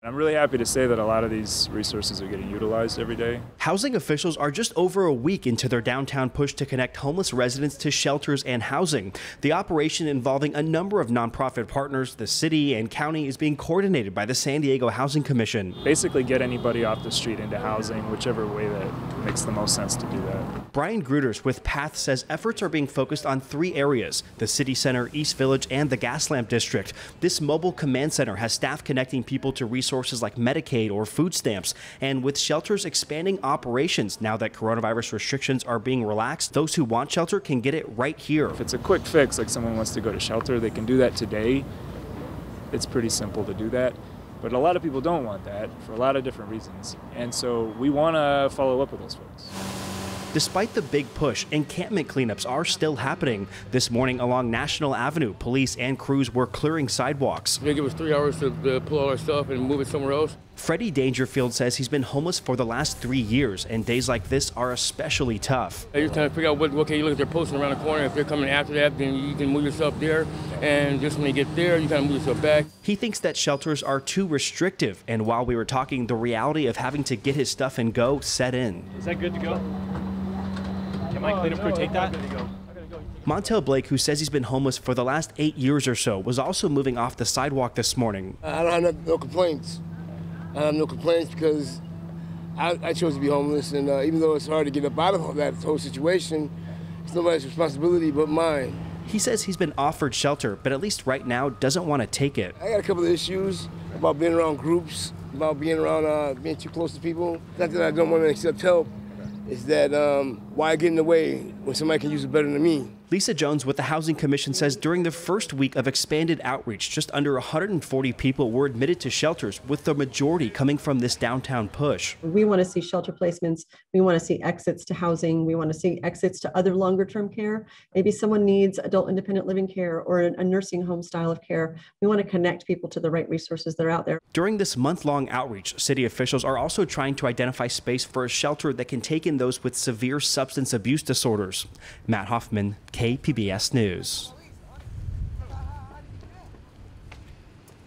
I'm really happy to say that a lot of these resources are getting utilized every day. Housing officials are just over a week into their downtown push to connect homeless residents to shelters and housing. The operation, involving a number of nonprofit partners, the city and county, is being coordinated by the San Diego Housing Commission. Basically get anybody off the street into housing, whichever way that makes the most sense to do that. Brian Gruters with PATH says efforts are being focused on 3 areas: the City Center, East Village, and the Gaslamp District. This mobile command center has staff connecting people to resources like Medicaid or food stamps. And with shelters expanding operations now that coronavirus restrictions are being relaxed, those who want shelter can get it right here. If it's a quick fix, like someone wants to go to shelter, they can do that today. It's pretty simple to do that. But a lot of people don't want that for a lot of different reasons. And so we want to follow up with those folks. Despite the big push, encampment cleanups are still happening. This morning along National Avenue, police and crews were clearing sidewalks. They give us 3 hours to pull all our stuff and move it somewhere else. Freddie Dangerfield says he's been homeless for the last 3 years, and days like this are especially tough. You're trying to figure out what can you look at their posting around the corner. If they're coming after that, then you can move yourself there. And just when you get there, you kind of move yourself back. He thinks that shelters are too restrictive, and while we were talking, the reality of having to get his stuff and go set in. Is that good to go? Can my cleanup crew take that? Montel Blake, who says he's been homeless for the last 8 years or so, was also moving off the sidewalk this morning. I don't have no complaints. I have no complaints because I chose to be homeless, and even though it's hard to get up out of that whole situation, it's nobody's responsibility but mine. He says he's been offered shelter, but at least right now doesn't want to take it. I got a couple of issues about being around groups, about being around being too close to people. Not that I don't want to accept help. Is that why get in the way when somebody can use it better than me? Lisa Jones with the Housing Commission says during the first week of expanded outreach, just under 140 people were admitted to shelters, with the majority coming from this downtown push. We want to see shelter placements. We want to see exits to housing. We want to see exits to other longer-term care. Maybe someone needs adult independent living care or a nursing home style of care. We want to connect people to the right resources that are out there. During this month-long outreach, city officials are also trying to identify space for a shelter that can take in those with severe substance abuse disorders. Matt Hoffman, KPBS News.